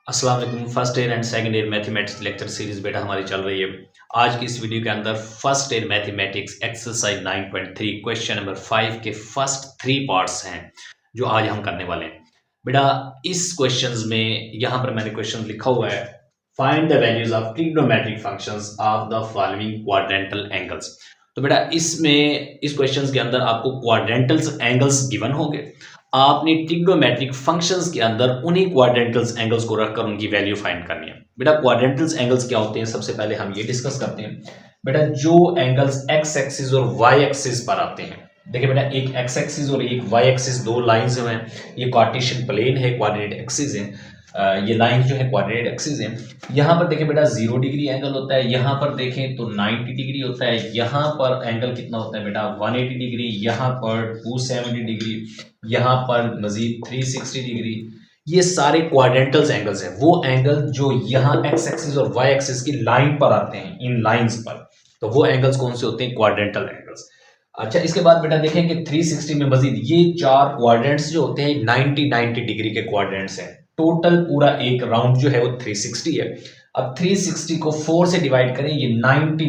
अस्सलाम वालेकुम। First year and second year mathematics lecture series बेटा हमारी चल रही है। आज की इस वीडियो के अंदर first year mathematics exercise 9.3 question number 5 के फर्स्ट 3 पार्ट्स हैं जो आज हम करने वाले हैं। बेटा इस क्वेश्चंस में यहाँ पर मैंने क्वेश्चन लिखा हुआ है, find the values of trigonometric functions of the following quadrantal angles. तो बेटा इसमें इस क्वेश्चंस के अंदर आपको क्वाड्रेंटल्स एंगल्स गिवन होंगे। आपने ट्रिग्नोमेट्रिक फंक्शंस के अंदर उन्हीं क्वाड्रेंटल्स एंगल्स को रखकर उनकी वैल्यू फाइंड करनी है। बेटा क्वाड्रेंटल्स एंगल्स क्या होते हैं, सबसे पहले हम ये डिस्कस करते हैं। बेटा जो एंगल्स एक्स एक्सिस और वाई एक्सिस पर आते हैं, देखिए बेटा एक एक्स एक्सिस और एक वाई एक्सिस दो लाइंस हैं, ये कार्टेशियन प्लेन है, कोऑर्डिनेट एक्सिस है। ये लाइन जो है कोऑर्डिनेट एक्सिस है। यहाँ पर देखें बेटा 0 डिग्री एंगल होता है, यहाँ पर देखें तो 90 डिग्री होता है, यहाँ पर एंगल कितना होता है बेटा 180 डिग्री, यहाँ पर 270 डिग्री, यहाँ पर मजीद 360 डिग्री। ये सारे क्वाड्रेंटल्स एंगल्स हैं, वो एंगल जो यहाँ एक्स एक्सिस और वाई एक्सिस की लाइन पर आते हैं, इन लाइंस पर, तो वो एंगल्स कौन से होते हैं, क्वाड्रेंटल एंगल्स। अच्छा इसके बाद बेटा देखें कि 360 में मजीद ये चार क्वाड्रेंट्स जो होते हैं 90 डिग्री के क्वाड्रेंट्स हैं। टोटल पूरा एक राउंड जो है वो 360 है। अब 360 को 4 से डिवाइड करें, ये 90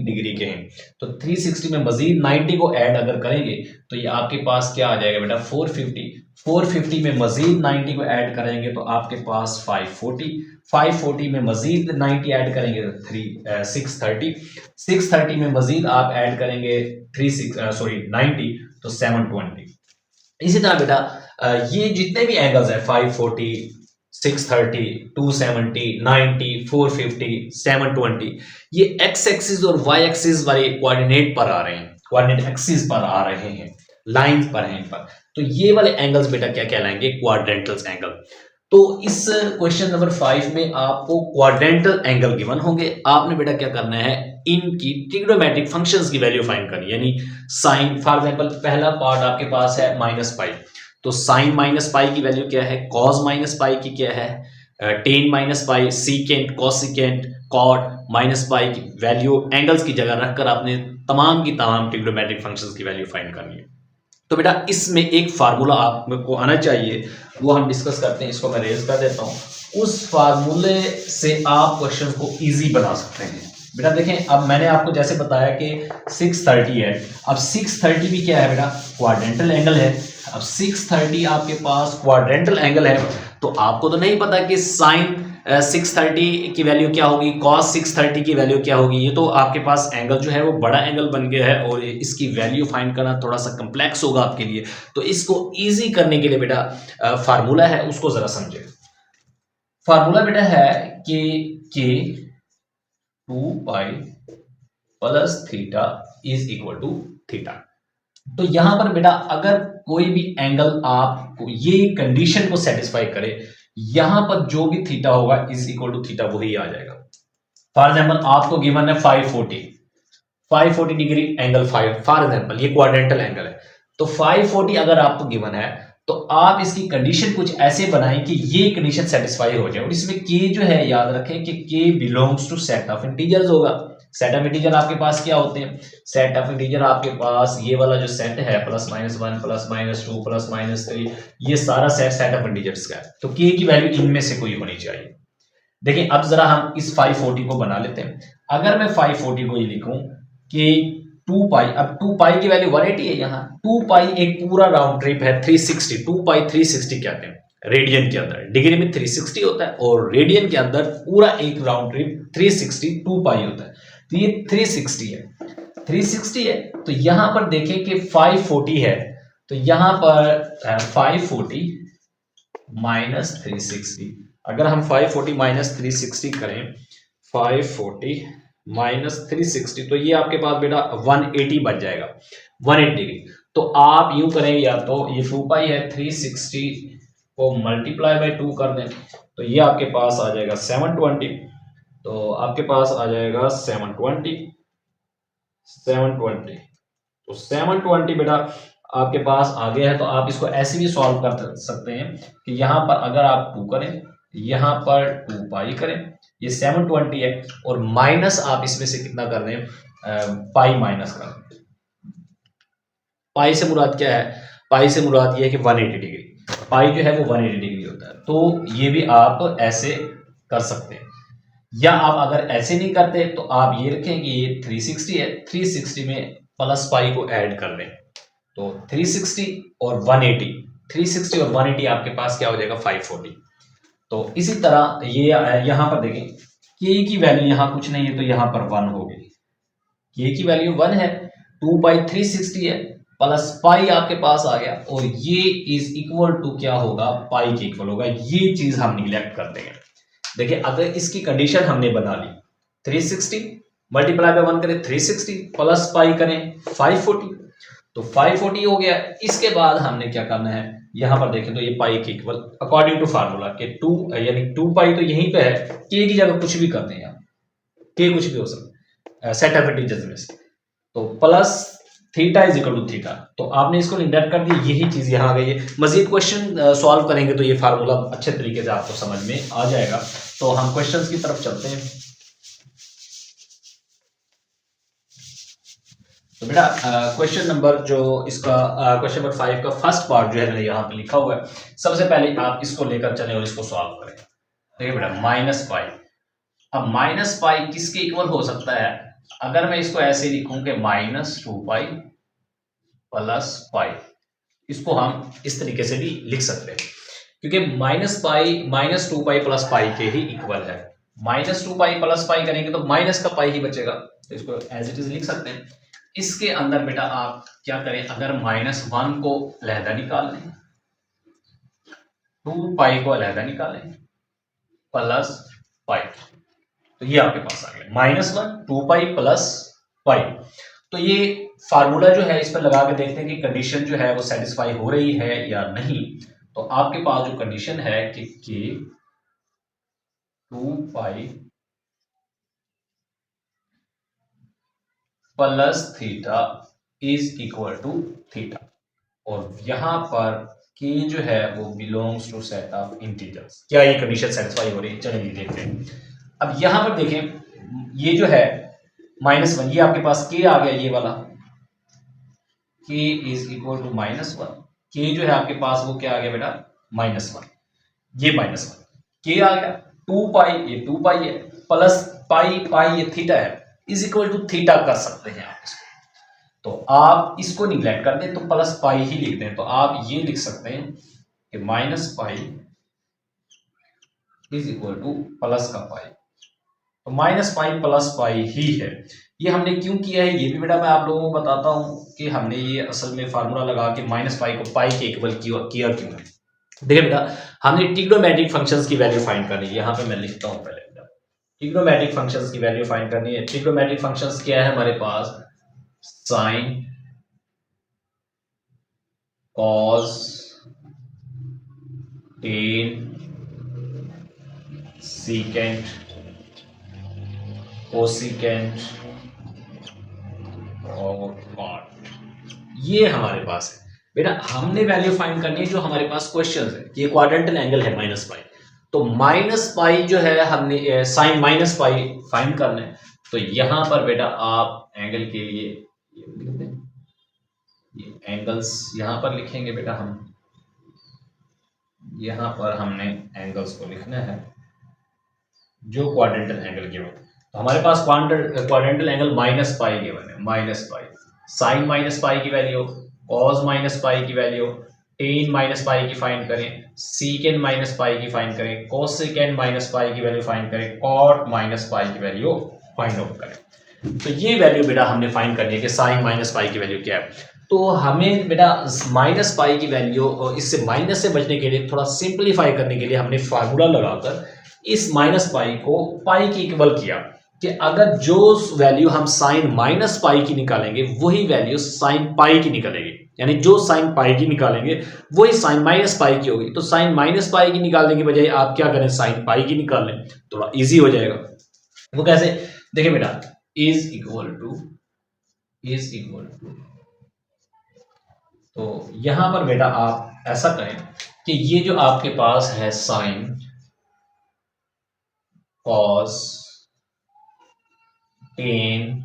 डिग्री के हैं, तो 360 में मजीद 90 को ऐड अगर करेंगे तो ये आपके पास क्या आ जाएगा बेटा 450 में मजीद 90 को ऐड करेंगे तो आपके पास 540 में मजीद 90 ऐड करेंगे तो 630 में मजीद आप ऐड करेंगे 90 तो 720। इसी तरह बेटा ये जितने भी एंगल्स हैं 540, 630, 270, 90, 450, 720, ये एक्स एक्सिस और वाई एक्सिस वाले कोऑर्डिनेट पर आ रहे हैं, कोऑर्डिनेट एक्सिस पर आ रहे हैं, लाइन पर हैं इन पर। तो ये वाले एंगल्स बेटा क्या कहलाएंगे, क्वाड्रेंटल्स एंगल। तो इस क्वेश्चन नंबर 5 में आपको क्वाड्रेंटल एंगल गिवन होंगे। आपने बेटा क्या करना है, इनकी ट्रिग्नोमेट्रिक फंक्शंस की वैल्यू फाइंड करनी, यानी साइन फॉर एग्जांपल पहला पार्ट आपके पास है माइनस पाई, तो साइन माइनस पाई की वैल्यू क्या है, कॉस माइनस पाई की क्या है, tan minus pi, secant, cosecant, cot minus pi की वैल्यू एंगल्स की जगह रखकर आपने तमाम की तमाम ट्रिग्नोमेट्रिक फंक्शंस की वैल्यू फाइंड करनी है। तो बेटा इसमें एक फार्मूला आपको आना चाहिए, वो हम डिस्कस करते हैं। इसको मैं रेज कर देता हूं। उस फार्मूले से आप क्वेश्चन को इजी बना सकते हैं। बेटा देखें, अब मैंने आपको जैसे बताया कि 630 है, अब 630 भी क्या है बेटा, क्वाड्रेंटल एंगल है। अब 630 आपके पास क्वाड्रेंटल एंगल है, तो आपको तो नहीं पता कि साइन 630 की वैल्यू क्या होगी, कॉस 630 की वैल्यू क्या होगी। ये तो आपके पास एंगल जो है वो बड़ा एंगल बन गया है और इसकी वैल्यू फाइंड करना थोड़ा सा कम्प्लेक्स होगा आपके लिए। तो इसको इजी करने के लिए बेटा फार्मूला है, उसको जरा समझे। फार्मूला बेटा है कि 2 pi plus theta is equal to theta. तो यहां पर बेटा अगर कोई भी एंगल आपको ये कंडीशन को सेटिस्फाई करे, यहां पर जो भी थीटा होगा इज इक्वल टू थीटा वही आ जाएगा। फॉर एग्जांपल आपको गिवन है 540 डिग्री एंगल 5 फॉर एग्जांपल, ये क्वाड्रेंटल एंगल है। तो 540 अगर आपको गिवन है तो आप इसकी कंडीशन कुछ ऐसे बनाएं कि ये कंडीशन सेटिस्फाई हो जाए। और इसमें के जो है याद रखें कि K belongs to set of integers होगा। सेट ऑफ इंटीजर आपके पास क्या होते हैं, सेट ऑफ इंटीजर आपके पास ये वाला जो सेट है +-1 +-2 +-3, ये सारा सेट ऑफ इंटीजर्स का है। तो के की वैल्यू इनमें से कोई होनी चाहिए। देखिए अब जरा हम इस 540 को बना लेते हैं। अगर मैं 540 को ये लिखूं कि 2 पाई, अब 2 पाई की वैल्यू 180 है, यहाँ 2 पाई एक पूरा राउंड ट्रिप है 360, 2 पाई 360 कहते हैं। रेडियन के अंदर, डिग्री में 360 होता है और रेडियन के अंदर पूरा एक राउंड ट्रिप 360 2 पाई होता है। तो ये 360 है, तो यहां पर देखें कि 540 है, तो यहां पर 540 माइनस 360, अगर हम 540 माइनस 360 करें, 540 माइनस 360, तो ये आपके पास बेटा 180 बच जाएगा, 180 डिग्री। तो आप यूं करें, या तो ये 2 पाई है, 360 को मल्टीप्लाई बाय 2 कर दें, तो ये आपके पास आ जाएगा 720। तो आपके पास आ जाएगा 720। तो 720 बेटा आपके पास आ गया है। तो आप इसको ऐसे भी सॉल्व कर सकते हैं कि यहां पर अगर आप 2 करें, यहां पर 2 पाई करें, ये 720 है, और माइनस आप इसमें से कितना कर रहे हैं, पाई माइनस कर रहे हैं। पाई से मुराद क्या है, पाई से मुराद ये है कि 180 डिग्री। पाई जो है वो 180 डिग्री होता है। तो ये भी आप ऐसे कर सकते हैं, या आप अगर ऐसे नहीं करते तो आप ये रखें कि ये 360 है, 360 में प्लस पाई को ऐड कर दें, तो 360 और 180, 360 और 180 आपके पास क्या हो जाएगा 540। तो इसी तरह ये यहां पर देखें के की वैल्यू यहां कुछ नहीं है तो यहां पर 1 हो गई, के की वैल्यू 1 है, 2 बाई 360 है, प्लस पाई आपके पास आ गया, और ये इज इक्वल टू क्या होगा, पाई के इक्वल होगा। ये चीज हम निगलेक्ट कर देंगे। देखिए अगर इसकी कंडीशन हमने बना ली 360 मल्टीप्लाई बाय 1 करें 360 प्लस पाई करें 540, तो 540 हो गया। इसके बाद हमने क्या करना है, यहां पर देखें तो ये पाई के इक्वल अकॉर्डिंग टू फार्मूला के 2 यानी 2 पाई तो यहीं पे है, के की जगह कुछ भी कर दें आप, के कुछ भी हो सकता है सेट ऑफ इंटीजर्स में से, तो plus theta is equal to theta, तो आपने इसको इंडेक्ट कर दिया, यही चीज यहां आ गई है। मजीद क्वेश्चन सॉल्व करेंगे तो ये फार्मूला अच्छे तरीके से आपको समझ में आ जाएगा। तो हम क्वेश्चंस की तरफ चलते हैं। तो बेटा क्वेश्चन नंबर जो इसका क्वेश्चन नंबर 5 का फर्स्ट पार्ट जो है मैंने यहाँ पे लिखा हुआ है, सबसे पहले आप इसको लेकर चलें और इसको सॉल्व करें। देखिए बेटा माइनस पाई, अब माइनस पाई किसके इक्वल हो सकता है, अगर मैं इसको ऐसे लिखूं कि माइनस 2 पाई प्लस पाई, इसको हम इस तरीके से भी लिख सकते हैं, क्योंकि minus pi minus 2 pi plus पाई के ही इक्वल है। माइनस 2 पाई प्लस पाई करेंगे तो माइनस का पाई ही बचेगा, तो इसको एज इट इज लिख सकते हैं। इसके अंदर बेटा आप क्या करें, अगर -1 को अलहदा निकाल लें, 2 पाई को अलहदा निकालें, प्लस पाई, तो ये आपके पास आ गया -1 2 पाई प्लस पाई। तो ये फार्मूला जो है इस पर लगा के देखते हैं कि कंडीशन जो है वो सेटिस्फाई हो रही है या नहीं। तो आपके पास जो कंडीशन है कि 2 pi plus theta is equal to theta, और यहां पर के जो है वो belongs to set of integers, क्या ये कंडीशन सेटिस्फाई हो रही है, चलिए देखते हैं। अब यहां पर देखें ये जो है -1, ये आपके पास के आ गया, ये वाला के इज इक्वल टू -1, के जो है आपके पास वो क्या आ गया बेटा -1, ये -1 के आ गया, 2 पाई ये 2 पाई है, प्लस पाई पाई ये थीटा है, इज इक्वल टू थीटा कर सकते हैं आप इसको। तो आप इसको निगलेक्ट कर दें तो प्लस पाई ही लिख दें, तो आप ये लिख सकते हैं कि minus pi is equal two plus का पाई, तो माइनस पाई प्लस पाई ही है। ये हमने क्यों किया है ये भी बेटा मैं आप लोगों को बताता हूं कि हमने ये असल में फार्मूला लगा के माइनस पाई को पाई के इक्वल किया क्यों है। देखिए बेटा हमने ट्रिग्नोमेट्रिक फंक्शंस की वैल्यू फाइंड करनी है, यहां पे मैं लिखता हूं पहले बेटा, ट्रिग्नोमेट्रिक फंक्शंस की वैल्यू फाइंड करनी है। ट्रिग्नोमेट्रिक फंक्शंस क्या है हमारे पास, sine, cos, tan, secant, cosecant और कॉट, ये हमारे पास है। बेटा हमने वैल्यू फाइंड करनी है जो हमारे पास क्वेश्चन है कि क्वाड्रेंटल एंगल है -पाई, तो -पाई जो है हमने साइन -पाई फाइंड करना है। तो यहां पर बेटा आप एंगल के लिए ये एंगल्स यहां पर लिखेंगे बेटा, हम यहां पर हमने एंगल्स को लिखना है जो क्वाड्रेंटल एंगल गिवन, तो हमारे पास क्वाड्रेंटल एंगल -पाई गिवन है, -पाई, साइन -पाई की वैल्यू, कॉस -पाई की वैल्यू, टेन -पाई की फाइंड करें, सीकेंड -पाई की फाइंड करें, कोसेकेंड -पाई की वैल्यू फाइंड करें, कॉट -पाई की वैल्यू फाइंड आउट करें। तो ये वैल्यू बेटा हमने फाइंड करनी है कि साइन -पाई की वैल्यू क्या है। तो हमें बेटा -पाई की वैल्यू, इससे माइनस से बचने के लिए थोड़ा सिंपलीफाई करने के लिए हमने फार्मूला लगाकर इस -पाई को पाई के इक्वल किया कि अगर जो वैल्यू हम साइन -पाई की निकालेंगे वही वैल्यू साइन पाई की निकलेगी, यानी जो साइन पाई की निकालेंगे वही साइन -पाई की होगी। तो साइन -पाई की निकालने की बजाय आप क्या करें, साइन पाई की निकाल लें, थोड़ा इजी हो जाएगा। वो कैसे, देखिए बेटा इज इक्वल टू, तो यहां पर बेटा आप ऐसा करें कि ये जो आपके पास है sine, cos, tan,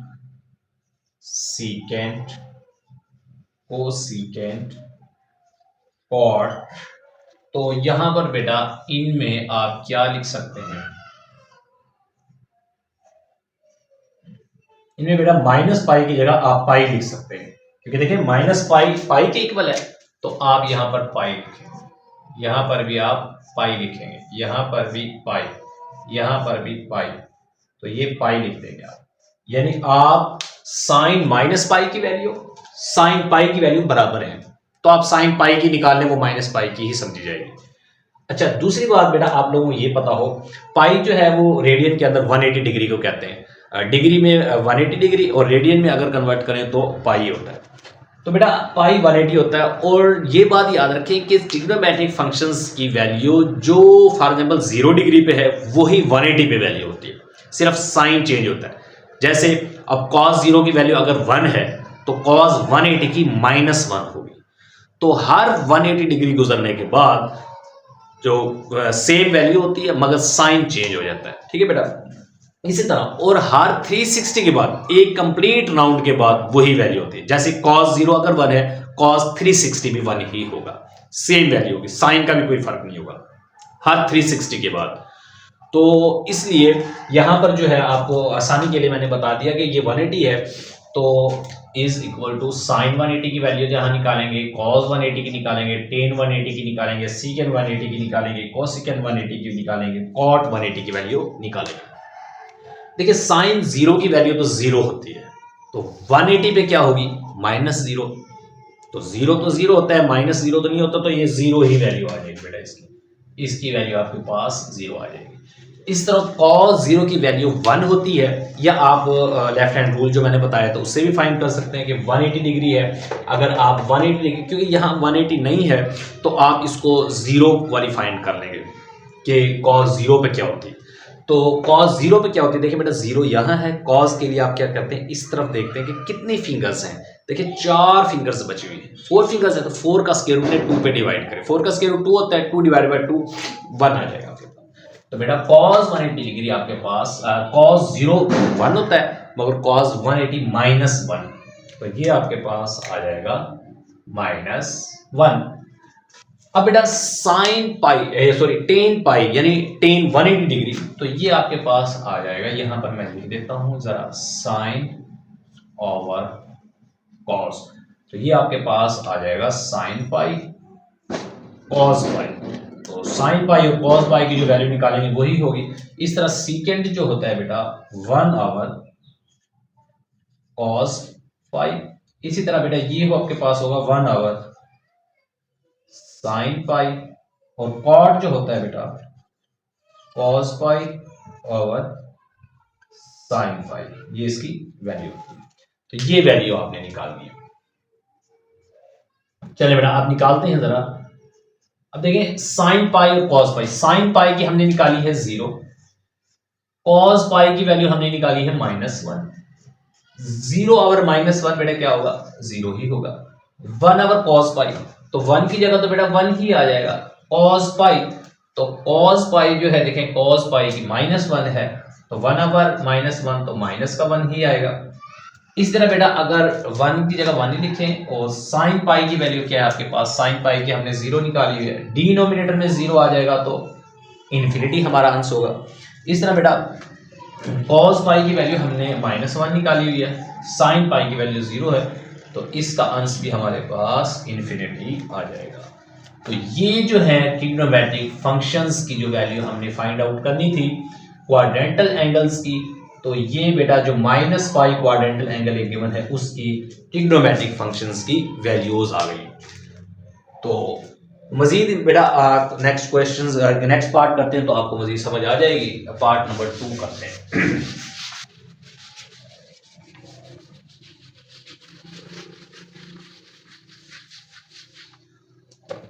secant, cosecant, cot तो यहां पर बेटा इनमें आप क्या लिख सकते हैं, इनमें बेटा माइनस पाई की जगह आप पाई लिख सकते हैं, क्योंकि देखिए माइनस पाई पाई के इक्वल है, तो आप यहां पर पाई लिखेंगे, यहां पर भी आप पाई लिखेंगे, यहां पर भी पाई, यहां पर भी पाई, तो ये पाई लिख देंगे आप। यानी आप साइन माइनस पाई की वैल्यू साइन पाई की वैल्यू बराबर है, तो आप साइन पाई की निकालने वो माइनस पाई की ही समझी जाएगी। अच्छा, दूसरी बात बेटा आप लोगों को ये पता हो, पाई जो है वो रेडियन के अंदर 180 डिग्री को कहते हैं, डिग्री में 180 डिग्री और रेडियन में अगर कन्वर्ट करें तो पाई होता है। तो बेटा पाई 180 होता है। और ये बात याद रखें कि ट्रिग्नोमेट्रिक फंक्शंस की वैल्यू जो फॉर एग्जांपल 0 डिग्री पे है वही 180 पे वैल्यू होती है, सिर्फ साइन चेंज होता है। जैसे अब cos 0 की वैल्यू अगर 1 है तो cos 180 की -1 होगी। तो हर 180 डिग्री गुजरने के बाद जो सेम वैल्यू होती है मगर साइन चेंज हो जाता है, ठीक है बेटा। इसी तरह और हर 360 के बाद एक कंप्लीट राउंड के बाद वही वैल्यू होती है। जैसे cos 0 अगर 1 है, cos 360 भी 1 ही होगा, सेम वैल्यू होगी, साइन का भी कोई फर्क नहीं होगा हर 360 के बाद। तो इसलिए यहां पर जो है आपको आसानी के लिए मैंने बता दिया कि ये 180 है, तो इज इक्वल टू साइन 180 की वैल्यू जहां निकालेंगे, cos 180 की निकालेंगे, tan 180 की निकालेंगे, secant 180 की निकालेंगे, cosecant 180 की निकालेंगे, cot 180 की वैल्यू निकालेंगे। देखिए साइन 0 की वैल्यू तो 0 होती है, तो 180 पे क्या होगी, -0। तो 0 तो 0 होता है, -0 तो नहीं होता, तो ये 0 ही वैल्यू आ जाएगी बेटा, इसकी वैल्यू आपके पास 0 आ जाएगी। इस तरह cos 0 की वैल्यू 1 होती है, या आप लेफ्ट हैंड रूल जो मैंने बताया था उससे भी फाइंड कर सकते हैं कि 180 डिग्री है। अगर आप 180 डिग्री, क्योंकि यहाँ 180 नहीं है तो आप इसको 0 वाली फाइंड कर लेंगे कि cos 0 पे क्या होती है। तो cos 0 पे क्या होती है, देखिए बेटा 0 यहाँ है, cos के लिए आप क्या करते हैं, इस तरफ देखते हैं कि कितनी फिंगर्स हैं। देखिए 4 फिंगर्स बची हुई है, 4 फिंगर्स है, तो 4 का स्क्वायर रूट 2 पे डिवाइड करें, 4 का स्क्वायर रूट 2 होता है, 2 डिवाइड बाय 2 1 आ जाएगा। तो बेटा cos 180 डिग्री आपके पास cos 0 1 होता है, मगर cos 180 -1, तो ये आपके पास आ जाएगा -1। अब बेटा साइन पाई सॉरी टेन पाई यानी टेन 180 डिग्री, तो ये आपके पास आ जाएगा, यहां पर मैं लिख देता हूं जरा, साइन ओवर कॉस, तो ये आपके पास आ जाएगा साइन पाई कॉस पाई। तो साइन पाई और कॉस पाई की जो वैल्यू निकालेंगे वही होगी। इस तरह सीकेंड जो होता है बेटा 1 आवर कॉस पाई, इसी तरह बेटा ये आपके पास होगा 1 आवर साइन पाई, और कॉट जो होता है बेटा cos pi over sine pi, ये इसकी वैल्यू होती है। तो ये वैल्यू आपने निकालनी है। चलिए बेटा आप निकालते हैं जरा। अब देखें साइन पाई और कॉस पाई, साइन पाई की हमने निकाली है 0, कॉस पाई की वैल्यू हमने निकाली है -1। 0 ओवर -1 बेटा क्या होगा, 0 ही होगा। 1 ओवर कॉस पाई, तो 1 की जगह तो बेटा 1 ही आ जाएगा। कॉस पाई, तो कॉस पाई जो है देखें कॉस पाई की -1 है, तो 1 ओवर -1 तो माइनस का 1 ही आएगा। इस तरह बेटा अगर 1 की जगह 1 ही लिखें, और साइन पाई की वैल्यू क्या है आपके पास, साइन पाई की हमने 0 निकाली हुई है, डिनोमिनेटर में 0 आ जाएगा तो इन्फिनिटी हमारा आंसर होगा। इस तरह बेटा कॉस पाई की वैल्यू हमने -1 निकाली हुई है, साइन पाई की वैल्यू 0 है, तो इसका अंश भी हमारे पास इन्फिनिटी आ जाएगा। तो ये जो है ट्रिग्नोमेट्रिक फंक्शंस की जो वैल्यू हमने फाइंड आउट करनी थी क्वाड्रेंटल एंगल्स की, तो ये बेटा जो -पाई क्वाड्रेंटल एंगल एक गिवन है उसकी ट्रिग्नोमेट्रिक फंक्शंस की वैल्यूज आ गई। तो मजीद बेटा नेक्स्ट क्वेश्चंस नेक्स्ट पार्ट करते हैं तो आपको मजीद समझ आ जाएगी। पार्ट नंबर 2 करते हैं।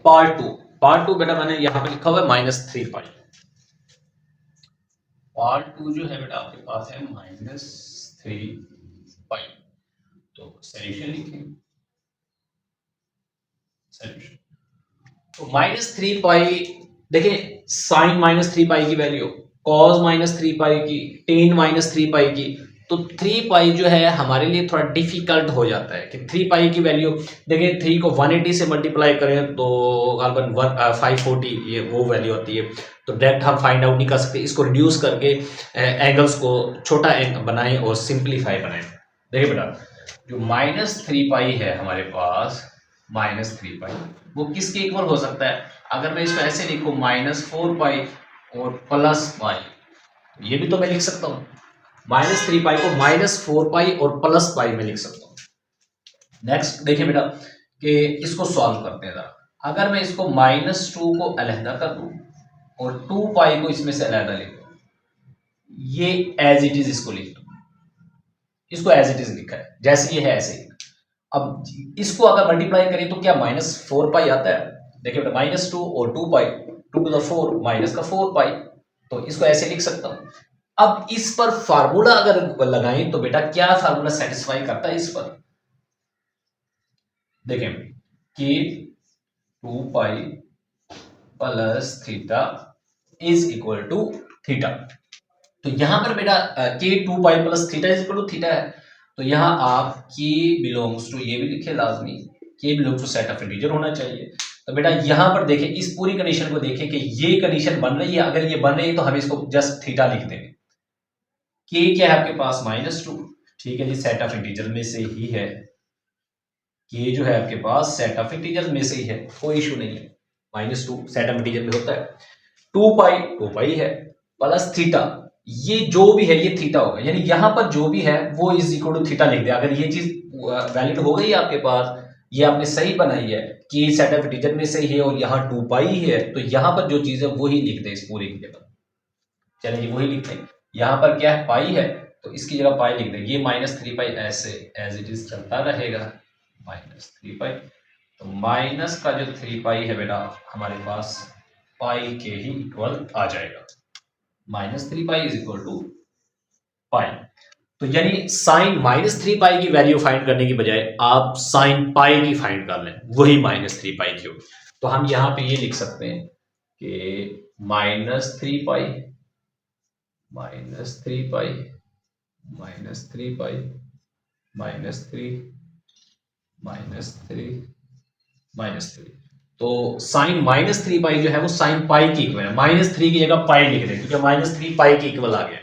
पार्ट टू बेटा मैंने यहां पे लिखा हुआ है -3 पाई। पार्ट 2 जो है बेटा आपके पास है -3 पाई। तो सॉल्यूशन लिखें, सॉल्यूशन तो -3 पाई, देखिए साइन -3 पाई की वैल्यू, कॉस -3 पाई की, टेन -3 पाई की, तो 3 पाई जो है हमारे लिए थोड़ा डिफिकल्ट हो जाता है कि 3 पाई की वैल्यू देखिए 3 को 180 से मल्टीप्लाई करें तो गालबन 540 ये वो वैल्यू आती है। तो डायरेक्ट हम फाइंड आउट नहीं कर सकते, इसको रिड्यूस करके एंगल्स को छोटा बनाएं और सिंप्लीफाई बनाएं। देखिए बेटा जो -3 पाई है हमारे पास, -3 पाई वो किसके इक्वल हो सकता है? अगर मैं इसको ऐसे लिखूं -4 पाई और प्लस पाई, ये भी तो मैं लिख सकता हूं। -3 पाई को -4 पाई और प्लस पाई में लिख सकता हूं। नेक्स्ट देखिए बेटा कि इसको सॉल्व करते हैं जरा। अगर मैं इसको -2 को अलहदा कर दूं और 2 पाई को इसमें से अलहदा लिख दूं, ये एज इट इज इसको लिख दूं, इसको एज इट इज लिखा है जैसे ये है ऐसे ही। अब इसको अगर मल्टीप्लाई करें तो क्या -4 पाई आता है? देखिए बेटा -2 और 2 पाई, 2 to the 4 माइनस का 4 पाई, तो इसको ऐसे लिख सकता हूं। अब इस पर फार्मूला अगर लगाएं तो बेटा क्या फार्मूला सेटिस्फाई करता है इस पर? देखें कि 2 pi plus theta is equal to theta. तो यहां पर बेटा के 2 pi plus theta is equal to theta है, तो यहां आप के बिलोंग्स टू ये भी लिखे लाजमी, K belongs to set of integer होना चाहिए। तो बेटा यहां पर देखें इस पूरी कंडीशन को देखें कि ये कंडीशन बन रही है, अगर ये बन रही है तो हम इसको जस्ट थीटा लिख देंगे। के क्या है आपके पास -2, ठीक है जी, सेट ऑफ इंटीजर में से ही है। के जो है आपके पास सेट ऑफ इंटीजर में से ही है, कोई इशू नहीं है, -2 सेट ऑफ इंटीजर में होता है। 2 पाई है प्लस थीटा, ये जो भी है ये थीटा होगा, यानी यहां पर जो भी है वो इज इक्वल टू थीटा लिख दे। अगर ये चीज वैलिड हो गई आपके पास, ये आपने सही बनाई है कि सेट ऑफ इंटीजर में से ही है और यहाँ 2 पाई है, तो यहां पर जो चीज है वही लिख दे इस पूरी की जगह। चलिए वही लिखते हैं, यहाँ पर क्या है पाई है तो इसकी जगह पाई लिख देंगे। ये -3 पाई ऐसे एज इट इज चलता रहेगा, -3 पाई। तो माइनस का जो 3 पाई है बेटा हमारे पास पाई के ही इक्वल आ जाएगा, -3 पाई इज इक्वल टू पाई। तो यानी साइन -3 पाई की वैल्यू फाइंड करने की बजाय आप साइन पाई की फाइंड कर लें, वही -3 पाई की होगी। तो हम यहां पे ये लिख सकते हैं कि -3 पाई -3 पाई -3 पाई -3 तो साइन -3 पाई जो है वो साइन पाई की इक्वल है। -3 की जगह पाई लिख दें क्योंकि -3 पाई की इक्वल आ गया।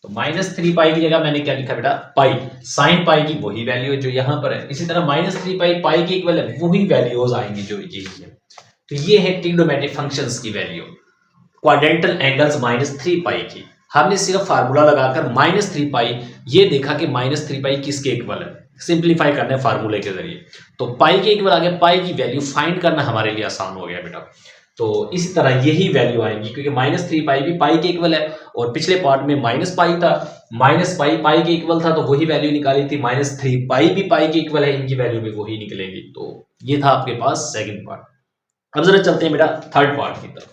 तो -3 पाई की जगह मैंने क्या लिखा बेटा पाई, साइन पाई की वही वैल्यू है जो यहां पर है। इसी तरह -3 पाई पाई की इक्वल है, वही वैल्यूज आएंगी जो यही है। तो ये है ट्रिग्नोमेट्रिक फंक्शंस की वैल्यू, क्वाड्रेंटल एंगल्स -3 पाई की। हमने सिर्फ फार्मूला लगाकर -3 पाई ये देखा कि -3 पाई किसके इक्वल है, सिंप्लीफाई करना है फार्मूले के जरिए। तो पाई के इक्वल आ गया, पाई की वैल्यू फाइंड करना हमारे लिए आसान हो गया बेटा। तो इसी तरह यही वैल्यू आएंगी क्योंकि -3 पाई भी पाई के इक्वल है और पिछले पार्ट में माइनस पाई था, माइनस पाई पाई के इक्वल था तो वही वैल्यू निकाली थी, -3 पाई भी पाई के इक्वल है, इनकी वैल्यू भी वही निकलेगी। तो ये था आपके पास सेकेंड पार्ट। अब जरा चलते हैं बेटा थर्ड पार्ट की तरफ।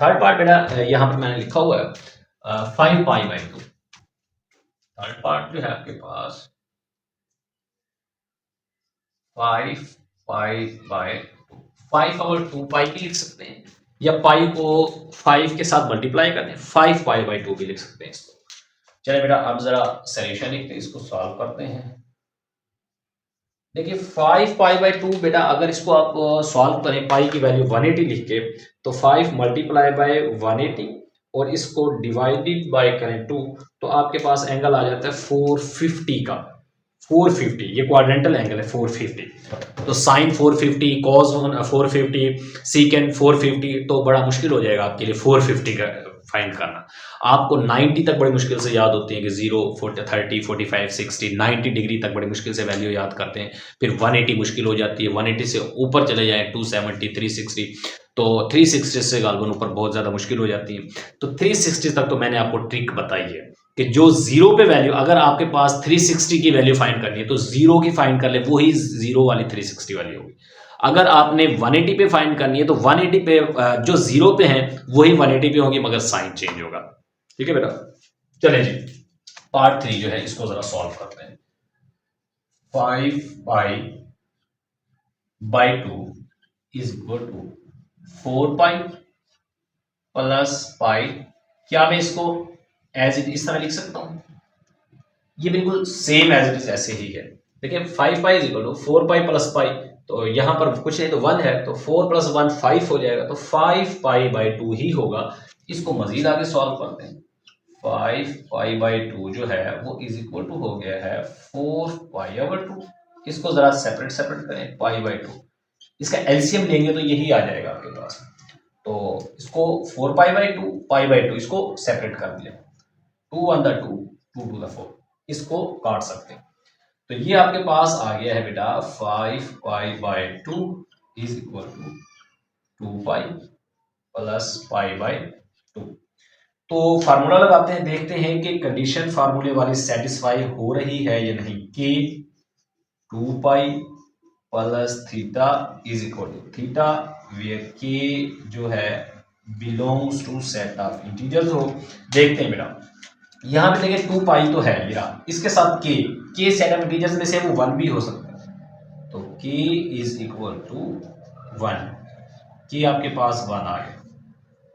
थर्ड पार्ट बेटा यहां पर मैंने लिखा हुआ है 5 पाई बाई 2। थर्ड पार्ट जो है आपके पास 5 पाई बाय 2, 5 और 2 पाई भी लिख सकते हैं या पाई को 5 के साथ मल्टीप्लाई कर दें, 5 पाई बाई 2 भी लिख सकते हैं इसको। चलिए बेटा अब जरा सॉल्यूशन लिखते हैं, इसको सॉल्व करते हैं। देखिए 5 पाई बाई 2 बेटा अगर इसको आप सॉल्व करें पाई की वैल्यू 180 लिख के, तो 5 मल्टीप्लाई बाय 180 और इसको डिवाइडेड बाय करें 2, तो आपके पास एंगल आ जाता है 450 का। 450 ये क्वाड्रेंटल एंगल है 450। तो साइन 450 कॉस 450 सीकेंड 450, तो बड़ा मुश्किल हो जाएगा आपके लिए 450 का फाइंड करना। आपको 90 तक बड़ी मुश्किल से याद होती है कि 0 30 45 60 90 डिग्री तक बड़ी मुश्किल से वैल्यू याद करते हैं। फिर 180 मुश्किल हो जाती है, 180 से ऊपर चले जाए 270 360, तो 360 से गालबन ऊपर बहुत ज़्यादा मुश्किल हो जाती है। तो 360 तक तो मैंने आपको ट्रिक बताई है कि जो जीरो पे वैल्यू, अगर आपके पास 360 की वैल्यू फाइंड करनी है तो जीरो की फाइंड कर ले, वो ही जीरो वाली 360 वाली होगी। अगर आपने 180 पे फाइंड करनी है तो 180 पे जो जीरो पे है वही 180 पे होगी, मगर साइन चेंज होगा। ठीक है बेटा, चले जी पार्ट 3 जो है इसको जरा सॉल्व करते हैं। 5 pi by two is equal to 4 pi plus pi. क्या मैं इसको एज इट इस तरह लिख सकता हूं? ये बिल्कुल सेम एज इट इज ऐसे ही है। देखिए 5 pi is equal to 4 pi plus pi, तो यहां पर कुछ नहीं तो 1 है, तो 4 प्लस 1 5 हो जाएगा, तो 5 पाई बाई 2 ही होगा। इसको मजीद आगे सॉल्व करते हैं। 5 पाई बाई 2 जो है वो इज इक्वल टू हो गया है 4 पाई ओवर 2। इसको जरा सेपरेट सेपरेट करें, पाई बाई 2, इसका एलसीएम लेंगे तो यही आ जाएगा आपके पास। तो इसको 4 पाई बाई 2 पाई बाई 2 इसको सेपरेट कर दिया, 2 1 द 2 2 टू द 4, इसको काट सकते हैं। तो ये आपके पास आ गया है बेटा 5 pi by 2 is equal to 2 pi plus pi by 2। तो फार्मूला लगाते हैं, देखते हैं कि कंडीशन फार्मूले वाली सेटिस्फाई हो रही है या नहीं। कि 2 pi plus theta is equal to theta where K जो है belongs to set of integers हो। देखते हैं बेटा, यहां पे देखिए 2 पाई तो है मेरा, इसके साथ के सेट ऑफ इंटीजर्स में से वो 1 भी हो सकता है, तो के इज इक्वल टू 1। के आपके पास 1 आ गया,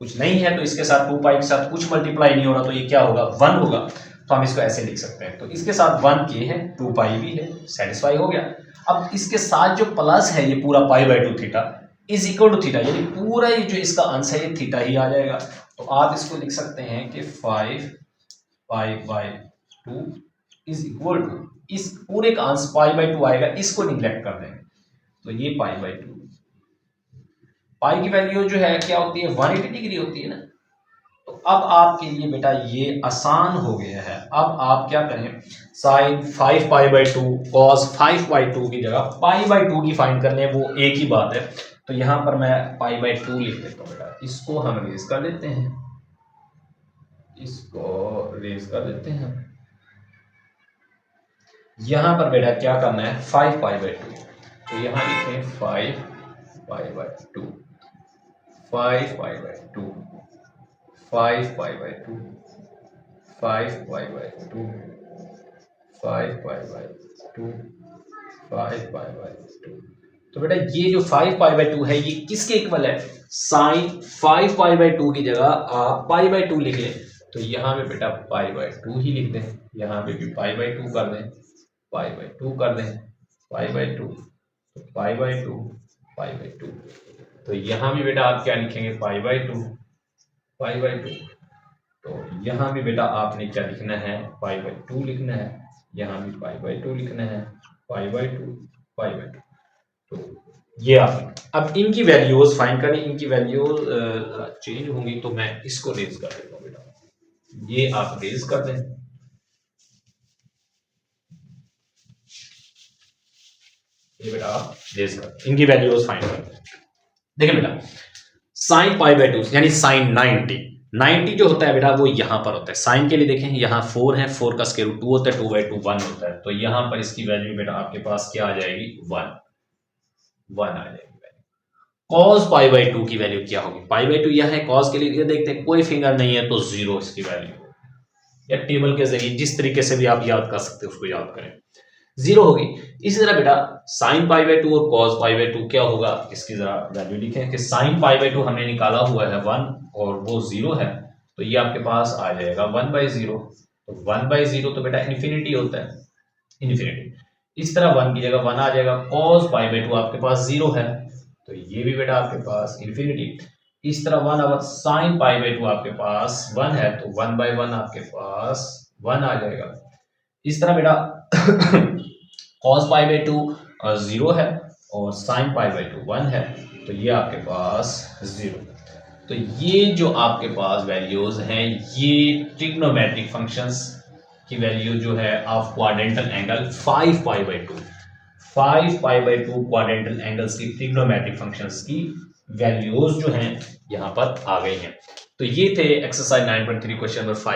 कुछ नहीं है तो इसके साथ 2 पाई के साथ कुछ मल्टीप्लाई नहीं हो रहा, तो ये क्या होगा 1 होगा, तो हम इसको ऐसे लिख सकते हैं। तो इसके साथ 1 के है, 2 पाई भी है, सेटिस्फाई हो गया। अब इसके साथ जो प्लस है ये पूरा pi by 2 theta is equal to theta, यानी पूरा ये जो इसका अंश है ये थीटा ही आ जाएगा। तो आप इसको लिख सकते हैं कि 5 pi by 2 is equal to, इस पूरे का अंश पाई बाई 2 आएगा, इसको निगलेक्ट कर देंगे, तो ये पाई बाई 2। पाई की वैल्यू जो है क्या होती है 180 डिग्री होती है ना। तो अब आपके लिए बेटा ये आसान हो गया है। अब आप क्या करें, sine 5 pi by 2 cos 5 by 2 की जगह पाई बाई 2 की फाइंड करने, वो एक ही बात है। तो यहां पर मैं पाई बाई 2 लिख देता हूँ बेटा, इसको हम रेज कर देते हैं, इसको रेज कर देते हैं। यहां पर बेटा क्या करना है 5 पाई बाई 2, तो यहां लिखें 5 pi by 2, 5 pi by 2, 5 pi by 2, 5 pi by 2, 5 pi by 2, 5 pi by 2। तो बेटा ये जो 5 पाई बाई 2 है ये किसके इक्वल है, साइन 5 पाई बाई 2 की जगह आप पाई बाई 2 लिख लें, तो यहाँ पे बेटा पाई बाई 2 ही लिख दें, यहाँ पे भी पाई बाई 2 कर दें, पाई बाई 2 कर दें, पाई by 2, pi by 2, pi by 2। तो यहाँ भी बेटा आप क्या लिखेंगे पाई बाई 2, पाई बाई 2। तो यहाँ भी बेटा आपने क्या लिखना है पाई बाई 2 लिखना है, यहाँ भी पाई बाई 2 लिखना है, पाई बाई 2, पाई बाई 2। तो ये आप अब इनकी वैल्यूज फाइंड करें, इनकी वैल्यूज चेंज होंगी, तो मैं इसको रेज कर देता हूँ बेटा, ये आप रेज कर दें। ये बेटा आप रेज कर, इनकी वैल्यूज फाइंड कर। देखिए बेटा साइन पाई बाई 2 यानी साइन 90 जो होता है बेटा वो यहां पर होता है। साइन के लिए देखें यहाँ 4 है, 4 का स्क्वायर रूट 2 होता है, 2 बाई 2 1 होता है, तो यहां पर इसकी वैल्यू बेटा आपके पास क्या आ जाएगी 1 आ जाएगी। कॉस पाई बाई 2 की वैल्यू क्या होगी, पाई बाई 2 यह है, कॉस के लिए देखते हैं कोई फिंगर नहीं है तो 0 इसकी वैल्यू, या टेबल के जरिए जिस तरीके से भी आप याद कर सकते हो उसको याद करें, 0 होगी। इसी तरह बेटा साइन पाई बाई 2 और कॉस पाई बाई 2 क्या होगा, इसकी जरा वैल्यू लिखें कि साइन पाई बाई 2 हमने निकाला हुआ है 1 और वो 0 है, तो ये आपके पास आ जाएगा 1 बाई 0। तो 1 बाई 0 तो बेटा इन्फिनिटी होता है, इन्फिनिटी। इस तरह 1 की जगह 1 आ जाएगा, कॉस पाई बाई 2 आपके पास 0 है, तो ये भी बेटा आपके पास इन्फिनिटी। इस तरह 1 अगर साइन पाई बाई 2 आपके पास 1 है, तो 1 बाई 1 आपके पास 1 आ जाएगा। इस तरह बेटा कॉस पाई बाई 2 0 है और साइन पाई बाई 2 1 है, तो ये आपके पास 0। तो ये जो आपके पास वैल्यूज हैं ये ट्रिग्नोमेट्रिक फंक्शंस की वैल्यू जो है of quadrantal angle 5 pi by 2, 5 pi by 2 quadrantal angles की ट्रिग्नोमेट्रिक फंक्शंस की वैल्यूज जो हैं यहाँ पर आ गई हैं। तो ये थे एक्सरसाइज 9.3 क्वेश्चन नंबर 5।